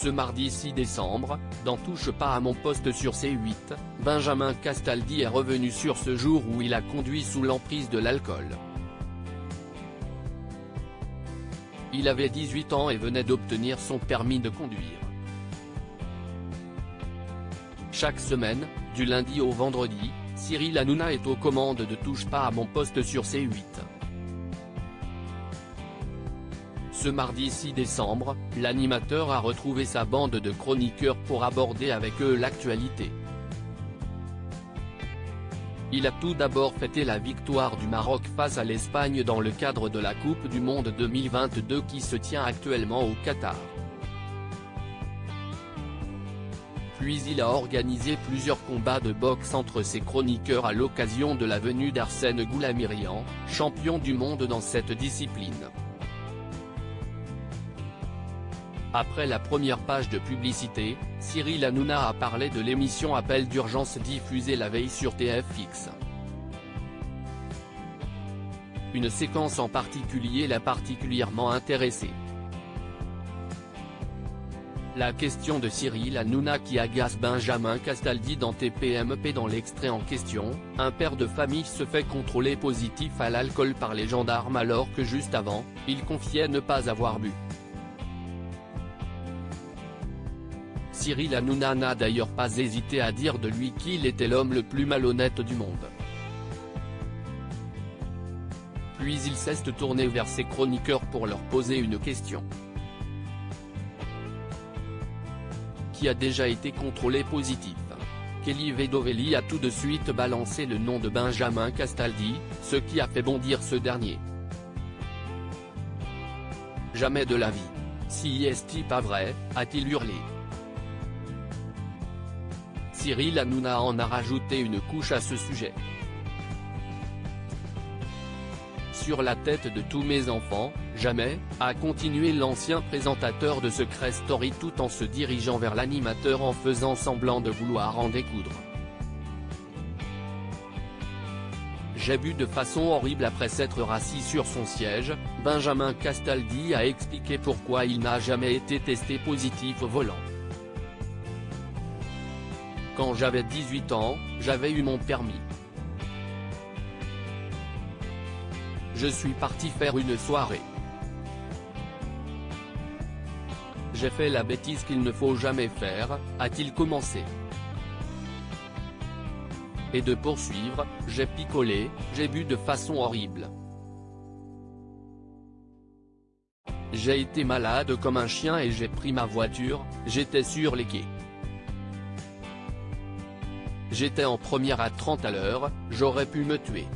Ce mardi 6 décembre, dans Touche pas à mon poste sur C8, Benjamin Castaldi est revenu sur ce jour où il a conduit sous l'emprise de l'alcool. Il avait 18 ans et venait d'obtenir son permis de conduire. Chaque semaine, du lundi au vendredi, Cyril Hanouna est aux commandes de Touche pas à mon poste sur C8. Ce mardi 6 décembre, l'animateur a retrouvé sa bande de chroniqueurs pour aborder avec eux l'actualité. Il a tout d'abord fêté la victoire du Maroc face à l'Espagne dans le cadre de la Coupe du Monde 2022 qui se tient actuellement au Qatar. Puis il a organisé plusieurs combats de boxe entre ses chroniqueurs à l'occasion de la venue d'Arsène Goulamirian, champion du monde dans cette discipline. Après la première page de publicité, Cyril Hanouna a parlé de l'émission Appel d'urgence diffusée la veille sur TFX. Une séquence en particulier l'a particulièrement intéressé. La question de Cyril Hanouna qui agace Benjamin Castaldi dans TPMP. Dans l'extrait en question, un père de famille se fait contrôler positif à l'alcool par les gendarmes alors que juste avant, il confiait ne pas avoir bu. Cyril Hanouna n'a d'ailleurs pas hésité à dire de lui qu'il était l'homme le plus malhonnête du monde. Puis il s'est tourné vers ses chroniqueurs pour leur poser une question. Qui a déjà été contrôlé positif? Kelly Vedovelli a tout de suite balancé le nom de Benjamin Castaldi, ce qui a fait bondir ce dernier. Jamais de la vie. Si est-il pas vrai, a-t-il hurlé. Cyril Hanouna en a rajouté une couche à ce sujet. Sur la tête de tous mes enfants, jamais, a continué l'ancien présentateur de Secret Story tout en se dirigeant vers l'animateur en faisant semblant de vouloir en découdre. J'ai bu de façon horrible après s'être assis sur son siège, Benjamin Castaldi a expliqué pourquoi il n'a jamais été testé positif au volant. Quand j'avais 18 ans, j'avais eu mon permis. Je suis parti faire une soirée. J'ai fait la bêtise qu'il ne faut jamais faire, a-t-il commencé. Et de poursuivre, j'ai picolé, j'ai bu de façon horrible. J'ai été malade comme un chien et j'ai pris ma voiture, j'étais sur les quais. J'étais en première à 30 à l'heure, j'aurais pu me tuer.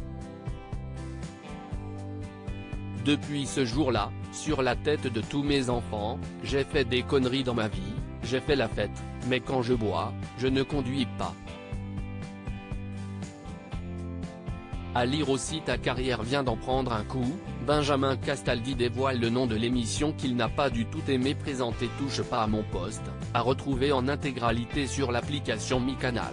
Depuis ce jour-là, sur la tête de tous mes enfants, j'ai fait des conneries dans ma vie, j'ai fait la fête, mais quand je bois, je ne conduis pas. À lire aussi Ta carrière vient d'en prendre un coup, Benjamin Castaldi dévoile le nom de l'émission qu'il n'a pas du tout aimé présenter Touche pas à mon poste, à retrouver en intégralité sur l'application Mi Canal.